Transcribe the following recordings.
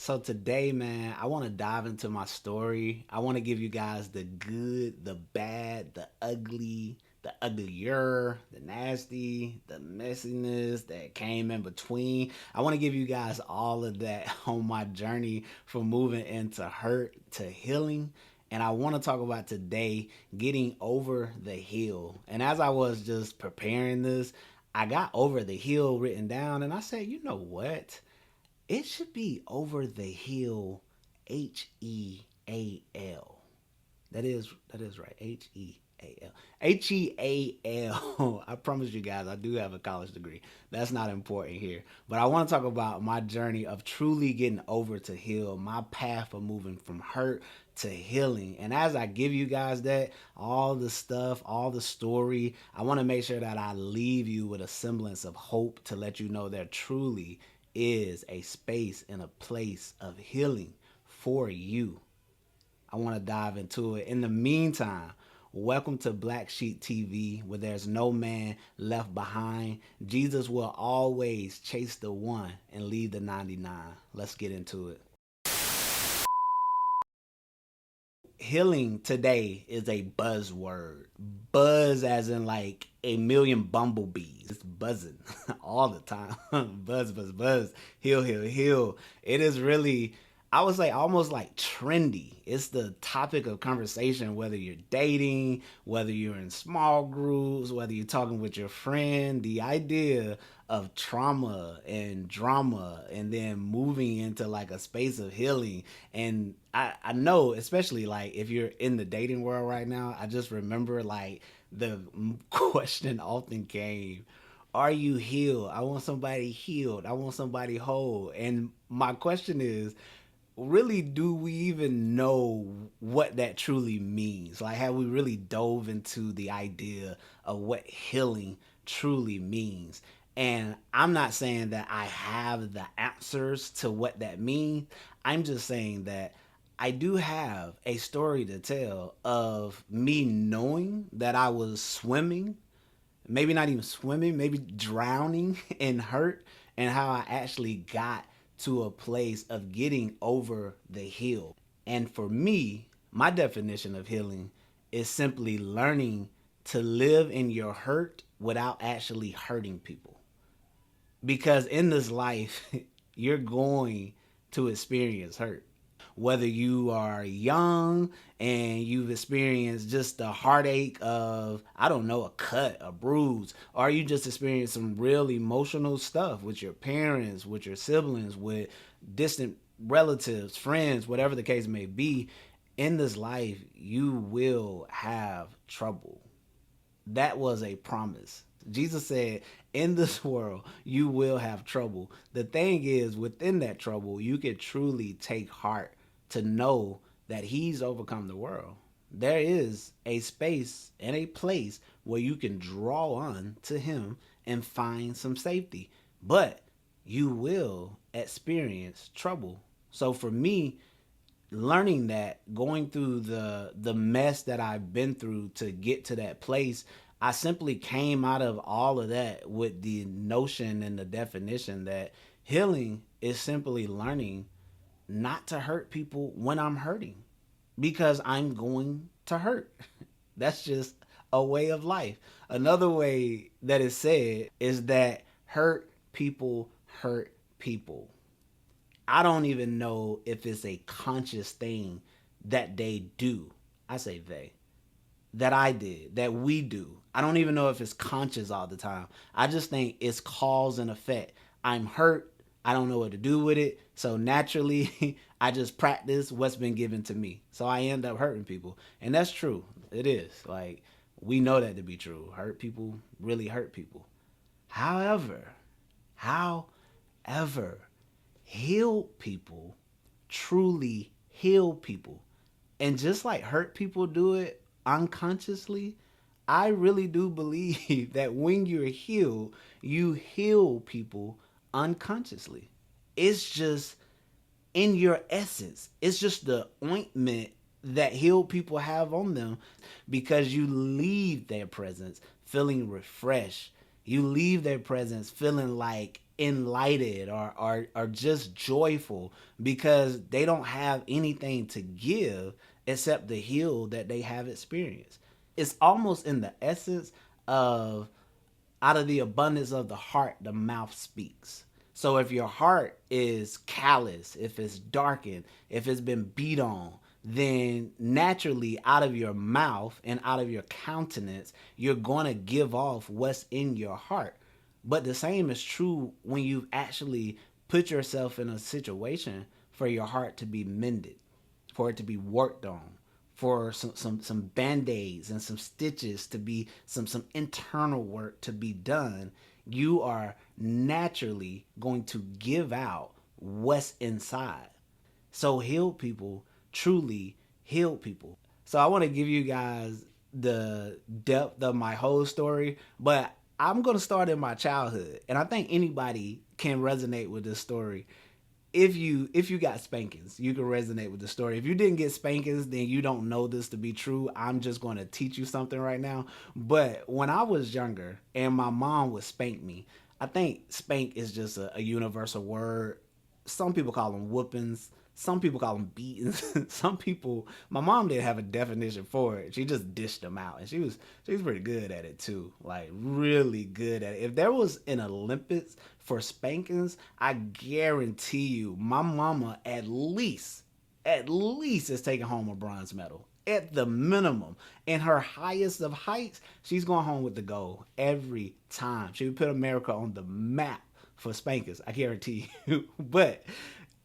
So today, man, I want to dive into my story. I want to give you guys the good, the bad, the uglier, the nasty, the messiness that came in between. I want to give you guys all of that on my journey from moving into hurt to healing. And I want to talk about today getting over the hill. And as I was just preparing this, I got over the hill written down and I said, you know what? It should be over the hill, Heal. That is right. Heal. Heal. I promise you guys, I do have a college degree. That's not important here. But I want to talk about my journey of truly getting over to heal, my path of moving from hurt to healing. And as I give you guys that, all the stuff, all the story, I want to make sure that I leave you with a semblance of hope to let you know there truly is a space and a place of healing for you. I want to dive into it. In the meantime, welcome to Black Sheep TV, where there's no man left behind. Jesus will always chase the one and leave the 99. Let's get into it. Healing today is a buzzword. Buzz as in like a million bumblebees. It's buzzing all the time. Buzz, buzz, buzz. Heal, heal, heal. It is really, I would say, almost like trendy. It's the topic of conversation, whether you're dating, whether you're in small groups, whether you're talking with your friend. The idea of trauma and drama and then moving into like a space of healing. And I know, especially like if you're in the dating world right now, I just remember like the question often came, are you healed? I want somebody healed. I want somebody whole. And my question is, really, do we even know what that truly means? Like, have we really dove into the idea of what healing truly means? And I'm not saying that I have the answers to what that means. I'm just saying that I do have a story to tell of me knowing that I was swimming, maybe not even swimming, maybe drowning in hurt, and how I actually got to a place of getting over the hill. And for me, my definition of healing is simply learning to live in your hurt without actually hurting people. Because in this life, you're going to experience hurt. Whether you are young and you've experienced just the heartache of, I don't know, a cut, a bruise, or you just experienced some real emotional stuff with your parents, with your siblings, with distant relatives, friends, whatever the case may be, in this life, you will have trouble. That was a promise. Jesus said, in this world, you will have trouble. The thing is, within that trouble, you can truly take heart to know that He's overcome the world. There is a space and a place where you can draw on to Him and find some safety. But you will experience trouble. So for me, learning that, going through the mess that I've been through to get to that place, I simply came out of all of that with the notion and the definition that healing is simply learning not to hurt people when I'm hurting, because I'm going to hurt. That's just a way of life. Another way that is said is that hurt people hurt people. I don't even know if it's a conscious thing that they do. I say they. That I did, that we do. I don't even know if it's conscious all the time. I just think it's cause and effect. I'm hurt. I don't know what to do with it. So naturally, I just practice what's been given to me. So I end up hurting people. And that's true. It is. Like, we know that to be true. Hurt people really hurt people. However, however, heal people truly heal people. And just like hurt people do it unconsciously, I really do believe that when you're healed, you heal people unconsciously. It's just in your essence. It's just the ointment that healed people have on them, because you leave their presence feeling refreshed. You leave their presence feeling like enlightened or just joyful because they don't have anything to give except the heal that they have experienced. It's almost in the essence of out of the abundance of the heart, the mouth speaks. So if your heart is callous, if it's darkened, if it's been beat on, then naturally out of your mouth and out of your countenance, you're going to give off what's in your heart. But the same is true when you've actually put yourself in a situation for your heart to be mended, for it to be worked on, for some band-aids and some stitches to be some internal work to be done. You are naturally going to give out what's inside. So healed people truly heal people. So I want to give you guys the depth of my whole story, but I'm going to start in my childhood. And I think anybody can resonate with this story. If you got spankings, you can resonate with the story. If you didn't get spankings, then you don't know this to be true. I'm just going to teach you something right now. But when I was younger and my mom would spank me, I think spank is just a universal word. Some people call them whoopings. Some people call them beatings. Some people, my mom didn't have a definition for it. She just dished them out, and she was pretty good at it too. Like really good at it. If there was an Olympics for spankings, I guarantee you, my mama at least is taking home a bronze medal at the minimum. And her highest of heights, she's going home with the gold every time. She would put America on the map for spankings, I guarantee you. But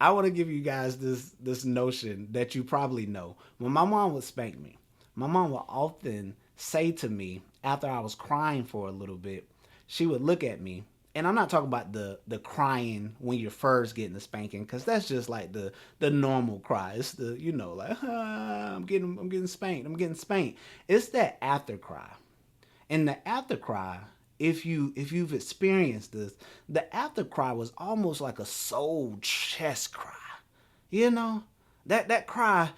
I want to give you guys this notion that you probably know. When my mom would spank me, my mom would often say to me after I was crying for a little bit, she would look at me, and I'm not talking about the crying when you're first getting the spanking, because that's just like the normal cry. It's the like I'm getting spanked, I'm getting spanked. It's that after cry. And the after cry, if you've experienced this, the after cry was almost like a soul chest cry. You know? That cry,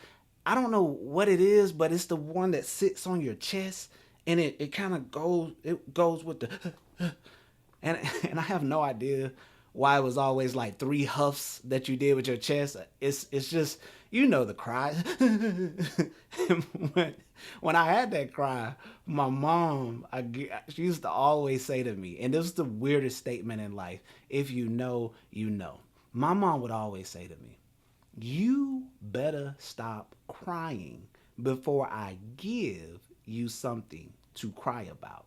I don't know what it is, but it's the one that sits on your chest, and it kind of goes with the and and I have no idea why it was always like three huffs that you did with your chest. It's just the cry. when when I had that cry, my mom, she used to always say to me, and this is the weirdest statement in life: "If you know, you know." My mom would always say to me, "You better stop crying before I give you something to cry about."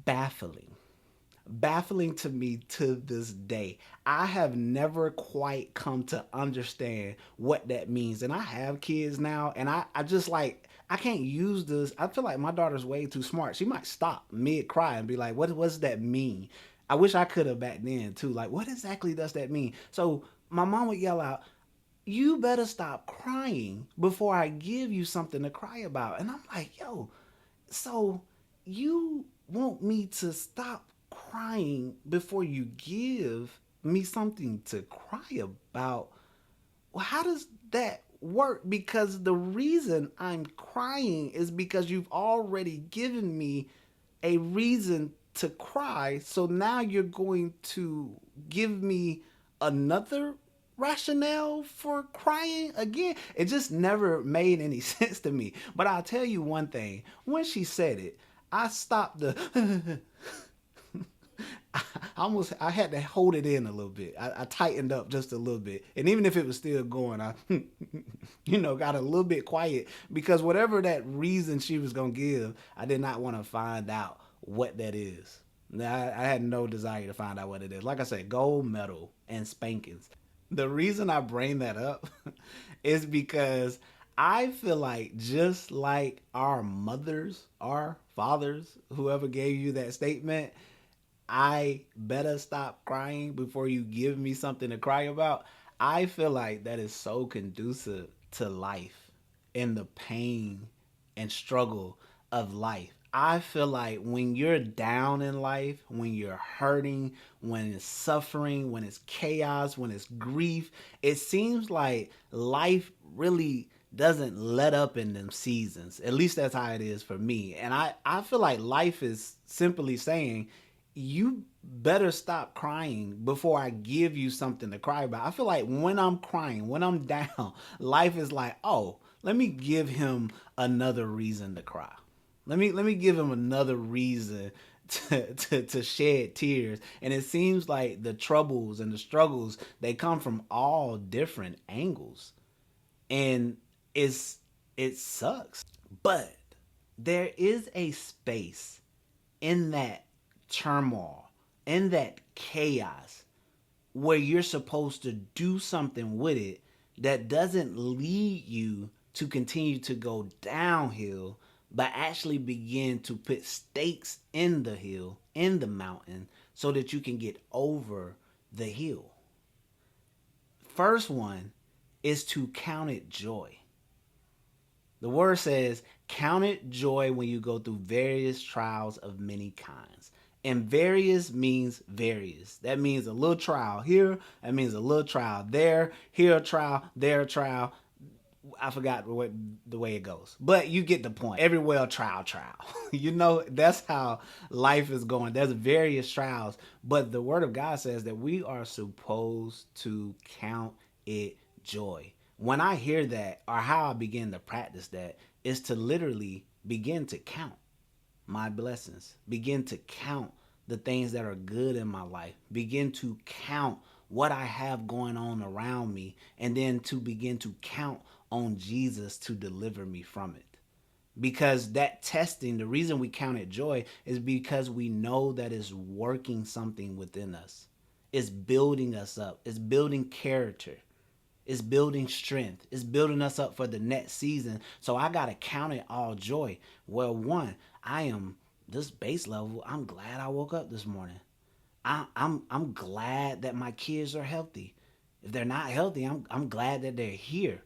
Baffling to me to this day. I have never quite come to understand what that means. And I have kids now, and I just like, I can't use this. I feel like my daughter's way too smart. She might stop mid cry and be like, what does that mean? I wish I could have back then too. Like, what exactly does that mean? So my mom would yell out, "You better stop crying before I give you something to cry about." And I'm like, yo, so you want me to stop crying before you give me something to cry about? Well, how does that work? Because the reason I'm crying is because you've already given me a reason to cry. So now you're going to give me another rationale for crying again. It just never made any sense to me. But I'll tell you one thing: when she said it, I stopped the I had to hold it in a little bit. I tightened up just a little bit, and even if it was still going, I got a little bit quiet, because whatever that reason she was gonna give, I did not want to find out what that is. I had no desire to find out what it is. Like I said, gold medal and spankings. The reason I bring that up is because I feel like, just like our mothers, our fathers, whoever gave you that statement, "I better stop crying before you give me something to cry about." I feel like that is so conducive to life and the pain and struggle of life. I feel like when you're down in life, when you're hurting, when it's suffering, when it's chaos, when it's grief, it seems like life really doesn't let up in them seasons. At least that's how it is for me. And I feel like life is simply saying, you better stop crying before I give you something to cry about. I feel like when I'm crying, when I'm down, life is like, oh, let me give him another reason to cry. Let me give him another reason to shed tears. And it seems like the troubles and the struggles, they come from all different angles. And it's it sucks. But there is a space in that turmoil, in that chaos, where you're supposed to do something with it that doesn't lead you to continue to go downhill, but actually begin to put stakes in the hill, in the mountain, so that you can get over the hill. First one is to count it joy. The word says, count it joy when you go through various trials of many kinds. And various means various. That means a little trial here. That means a little trial there. Here a trial, there a trial. I forgot the way it goes. But you get the point. Everywhere trial. You know, that's how life is going. There's various trials. But the word of God says that we are supposed to count it joy. When I hear that, or how I begin to practice that, is to literally begin to count my blessings. Begin to count the things that are good in my life. Begin to count what I have going on around me, and then to begin to count on Jesus to deliver me from it. Because that testing, the reason we count it joy is because we know that it's working something within us. It's building us up. It's building character. It's building strength. It's building us up for the next season. So I gotta count it all joy. Well, one, I am this base level. I'm glad I woke up this morning. I'm glad that my kids are healthy. If they're not healthy, I'm glad that they're here.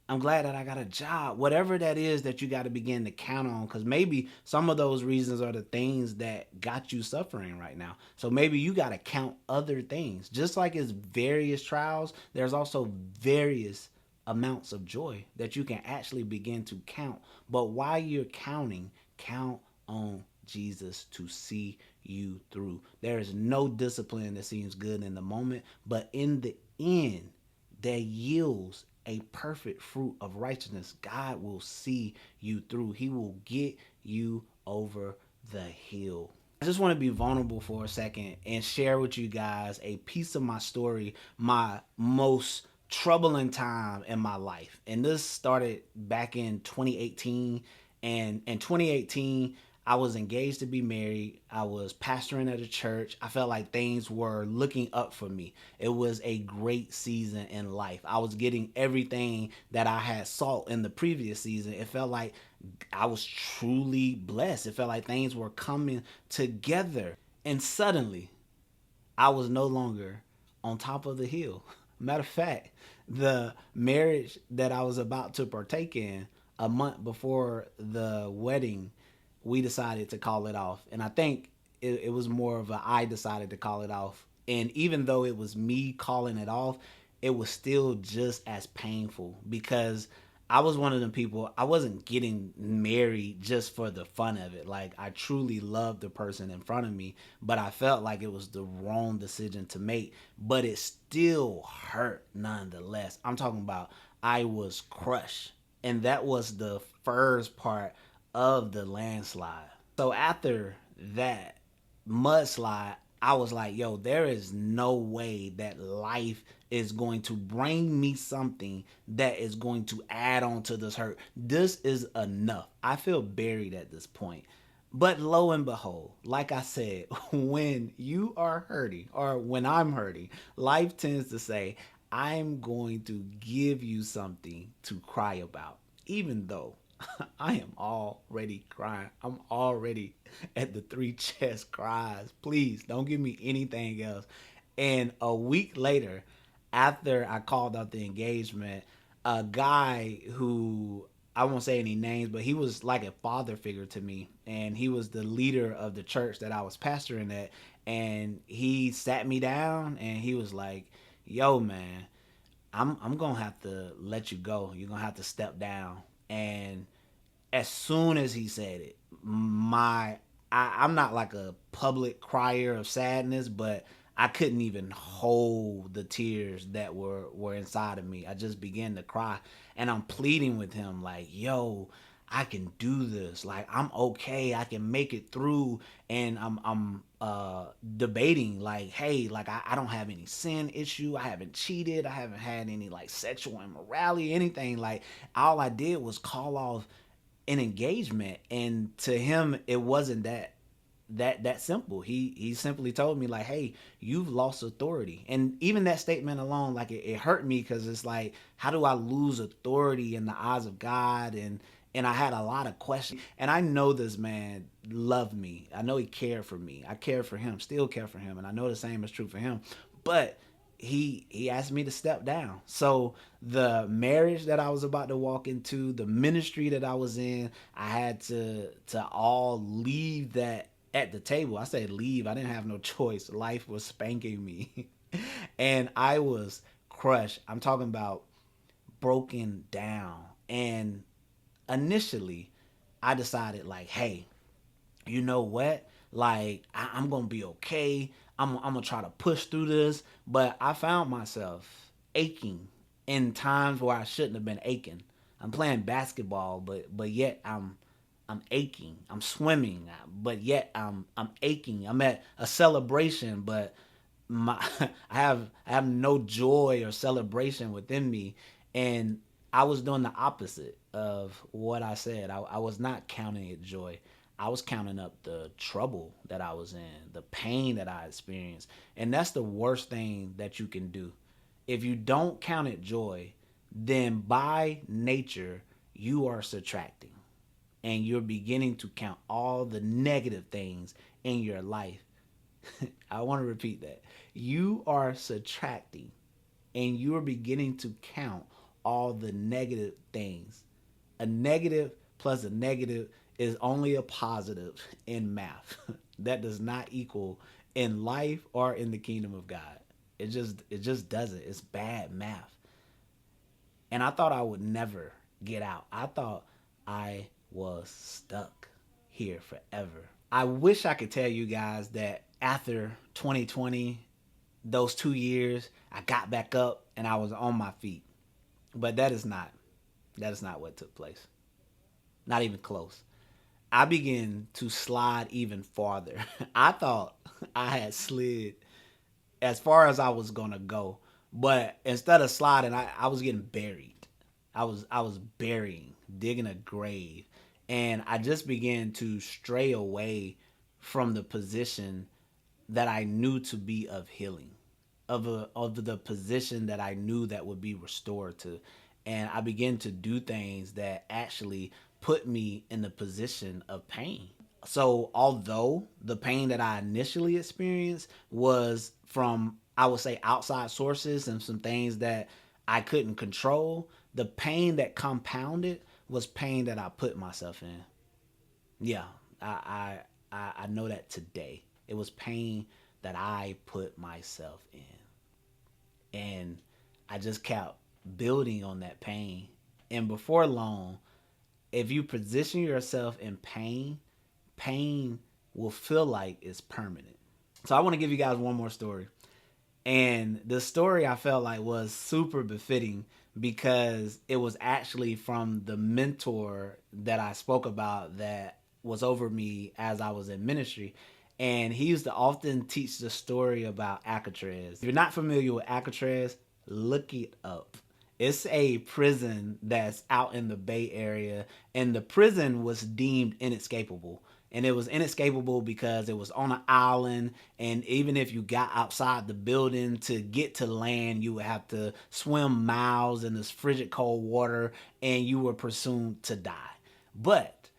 I'm glad that I got a job. Whatever that is that you got to begin to count on, because maybe some of those reasons are the things that got you suffering right now. So maybe you got to count other things. Just like it's various trials, there's also various amounts of joy that you can actually begin to count. But while you're counting, count on Jesus to see you through. There is no discipline that seems good in the moment, but in the end, that yields a perfect fruit of righteousness. God will see you through. He will get you over the hill. I just want to be vulnerable for a second and share with you guys a piece of my story, my most troubling time in my life. And this started back in 2018. And in 2018, I was engaged to be married. I was pastoring at a church. I felt like things were looking up for me. It was a great season in life. I was getting everything that I had sought in the previous season. It felt like I was truly blessed. It felt like things were coming together. And suddenly, I was no longer on top of the hill. Matter of fact, the marriage that I was about to partake in a month before the wedding, we decided to call it off. And I think it was more of a I decided to call it off. And even though it was me calling it off, it was still just as painful because I was one of them people. I wasn't getting married just for the fun of it. Like, I truly loved the person in front of me, but I felt like it was the wrong decision to make. But it still hurt nonetheless. I'm talking about I was crushed. And that was the first part of the landslide. So after that mudslide, I was like, yo, there is no way that life is going to bring me something that is going to add on to this hurt. This is enough. I feel buried at this point. But lo and behold, like I said, when you are hurting or when I'm hurting, life tends to say, I'm going to give you something to cry about, even though I am already crying. I'm already at the three chest cries. Please don't give me anything else. And a week later, after I called out the engagement, a guy who I won't say any names, but he was like a father figure to me. And he was the leader of the church that I was pastoring at. And he sat me down and he was like, yo, man, I'm gonna have to let you go. You're gonna have to step down. And as soon as he said it, my I'm not like a public crier of sadness, but I couldn't even hold the tears that were inside of me. I just began to cry, and I'm pleading with him like, "Yo, I can do this. Like, I'm okay. I can make it through." And I'm debating like, "Hey, like I don't have any sin issue. I haven't cheated. I haven't had any like sexual immorality, anything. Like, all I did was call off an engagement." And to him it wasn't that simple. He simply told me like, "Hey, you've lost authority." And even that statement alone, like it hurt me, because it's like, how do I lose authority in the eyes of God? And I had a lot of questions. And I know this man loved me. I know he cared for me. I cared for him, still care for him, and I know the same is true for him. But he asked me to step down. So the marriage that I was about to walk into, the ministry that I was in, I had to all leave that at the table. I said leave. I didn't have no choice. Life was spanking me. And I was crushed. I'm talking about broken down. And initially, I decided like, hey, you know what? Like, I'm gonna be okay. I'm gonna try to push through this. But I found myself aching in times where I shouldn't have been aching. I'm playing basketball, but yet I'm aching. I'm swimming, but yet I'm aching. I'm at a celebration, but my I have no joy or celebration within me. And I was doing the opposite of what I said. I was not counting it joy. I was counting up the trouble that I was in, the pain that I experienced. And that's the worst thing that you can do. If you don't count it joy, then by nature you are subtracting, and you're beginning to count all the negative things in your life. I want to repeat that. You are subtracting, and you're beginning to count all the negative things. A negative plus a negative is only a positive in math. That does not equal in life or in the kingdom of God. It just doesn't. It's bad math. And I thought I would never get out. I thought I was stuck here forever. I wish I could tell you guys that after 2020, those 2 years, I got back up and I was on my feet. But that is not what took place. Not even close. I began to slide even farther. I thought I had slid as far as I was gonna go, but instead of sliding, I was getting buried. I was burying, digging a grave, and I just began to stray away from the position that I knew to be of healing, of the position that I knew that would be restored to. And I began to do things that actually put me in the position of pain. So although the pain that I initially experienced was from, I would say, outside sources and some things that I couldn't control, the pain that compounded was pain that I put myself in. Yeah, I know that today. It was pain that I put myself in. And I just kept building on that pain. And before long, if you position yourself in pain, pain will feel like it's permanent. So I want to give you guys one more story. And the story I felt like was super befitting because it was actually from the mentor that I spoke about that was over me as I was in ministry. And he used to often teach the story about Alcatraz. If you're not familiar with Alcatraz, look it up. It's a prison that's out in the Bay Area, and the prison was deemed inescapable. And it was inescapable because it was on an island, and even if you got outside the building to get to land, you would have to swim miles in this frigid cold water, and you were presumed to die. But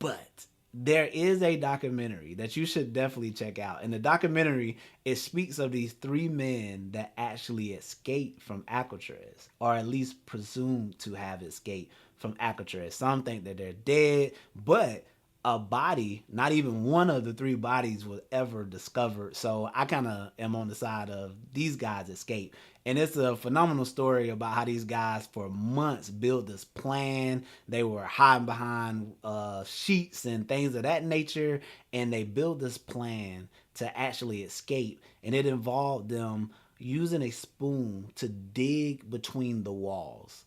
but there is a documentary that you should definitely check out. In the documentary, it speaks of these three men that actually escaped from Alcatraz, or at least presumed to have escaped from Alcatraz. Some think that they're dead, but a body, not even one of the three bodies was ever discovered. So I kind of am on the side of these guys escape. And it's a phenomenal story about how these guys for months built this plan. They were hiding behind sheets and things of that nature. And they built this plan to actually escape. And it involved them using a spoon to dig between the walls.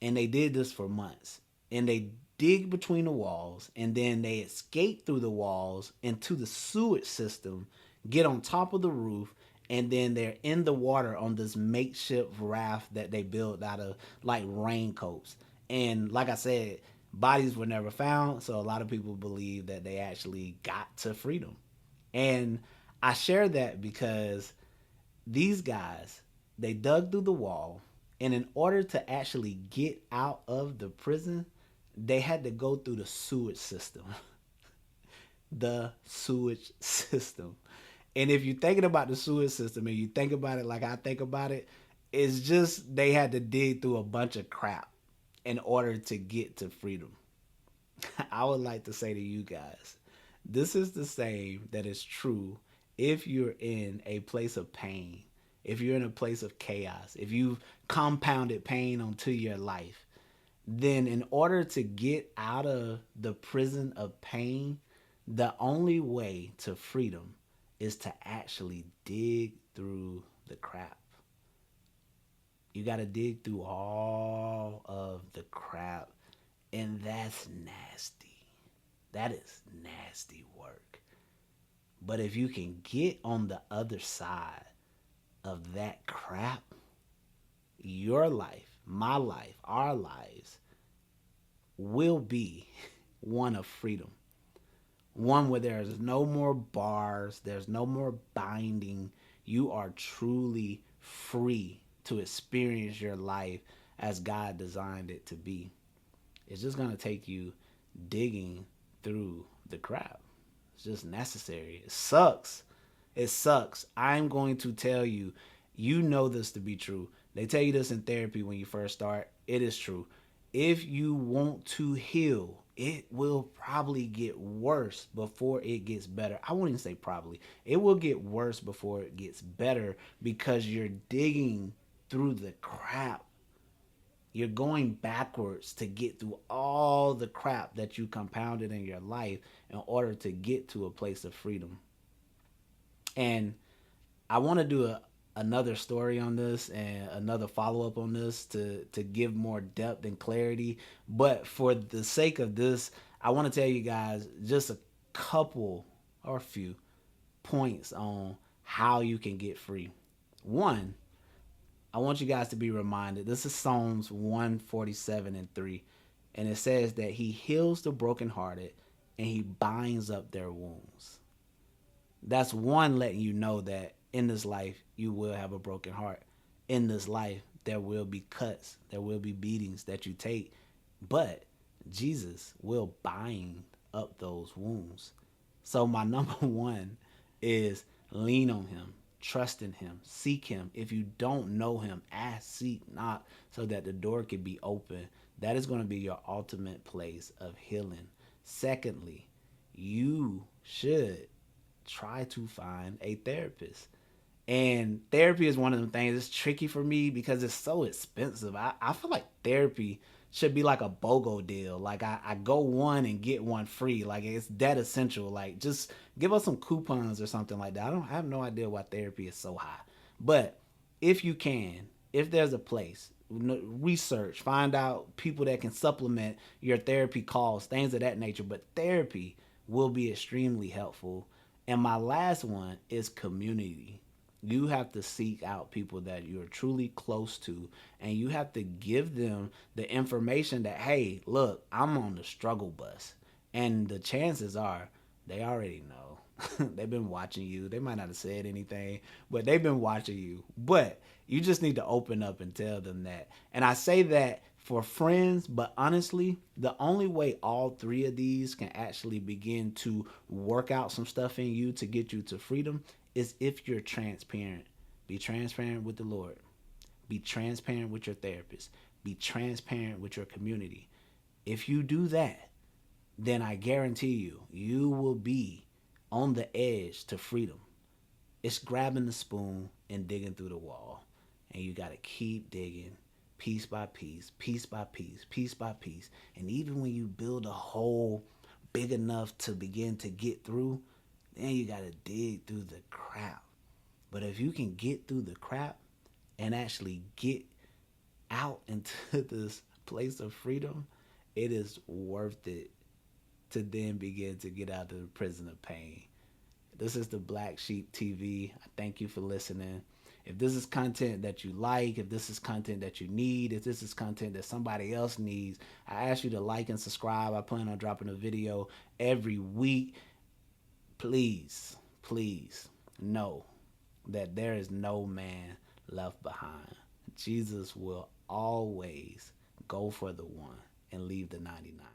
And they did this for months. And they dig between the walls, and then they escape through the walls into the sewage system, get on top of the roof, and then they're in the water on this makeshift raft that they built out of like raincoats. And like I said, bodies were never found, so a lot of people believe that they actually got to freedom. And I share that because these guys, they dug through the wall, and in order to actually get out of the prison, they had to go through the sewage system. The sewage system. And if you're thinking about the sewage system and you think about it like I think about it, it's just they had to dig through a bunch of crap in order to get to freedom. I would like to say to you guys, this is the same that is true if you're in a place of pain, if you're in a place of chaos, if you've compounded pain onto your life, then in order to get out of the prison of pain, the only way to freedom is to actually dig through the crap. You got to dig through all of the crap, and that's nasty. That is nasty work. But if you can get on the other side of that crap, your life, my life, our lives will be one of freedom. One where there's no more bars, there's no more binding. You are truly free to experience your life as God designed it to be. It's just going to take you digging through the crap. It's just necessary. It sucks. It sucks. I'm going to tell you, you know this to be true. They tell you this in therapy when you first start. It is true. If you want to heal, it will probably get worse before it gets better. I won't even say probably. It will get worse before it gets better because you're digging through the crap. You're going backwards to get through all the crap that you compounded in your life in order to get to a place of freedom. And I want to do another story on this and another follow up on this to give more depth and clarity. But for the sake of this, I want to tell you guys just a couple or a few points on how you can get free. One, I want you guys to be reminded this is Psalms 147 and 3. And it says that he heals the brokenhearted and he binds up their wounds. That's one letting you know that in this life you will have a broken heart. In this life there will be cuts, there will be beatings that you take, but Jesus will bind up those wounds. So my number one is lean on him, trust in him, seek him. If you don't know him, ask, seek, knock, so that the door can be open. That is going to be your ultimate place of healing. Secondly, you should try to find a therapist. And therapy is one of them things. It's tricky for me because it's so expensive. I feel like therapy should be like a BOGO deal. Like I go one and get one free. Like it's that essential. Like just give us some coupons or something like that. I have no idea why therapy is so high. But if you can, if there's a place, research, find out people that can supplement your therapy calls, things of that nature. But therapy will be extremely helpful. And my last one is community. You have to seek out people that you're truly close to, and you have to give them the information that, hey, look, I'm on the struggle bus. And the chances are they already know. They've been watching you. They might not have said anything, but they've been watching you. But you just need to open up and tell them that. And I say that for friends, but honestly, the only way all three of these can actually begin to work out some stuff in you to get you to freedom is if you're transparent. Be transparent with the Lord. Be transparent with your therapist. Be transparent with your community. If you do that, then I guarantee you, you will be on the edge to freedom. It's grabbing the spoon and digging through the wall. And you got to keep digging piece by piece, piece by piece, piece by piece. And even when you build a hole big enough to begin to get through, then you got to dig through the crap. But if you can get through the crap and actually get out into this place of freedom, it is worth it to then begin to get out of the prison of pain. This is the Black Sheep TV. I thank you for listening. If this is content that you like, if this is content that you need, if this is content that somebody else needs, I ask you to like and subscribe. I plan on dropping a video every week. Please, please know that there is no man left behind. Jesus will always go for the one and leave the 99.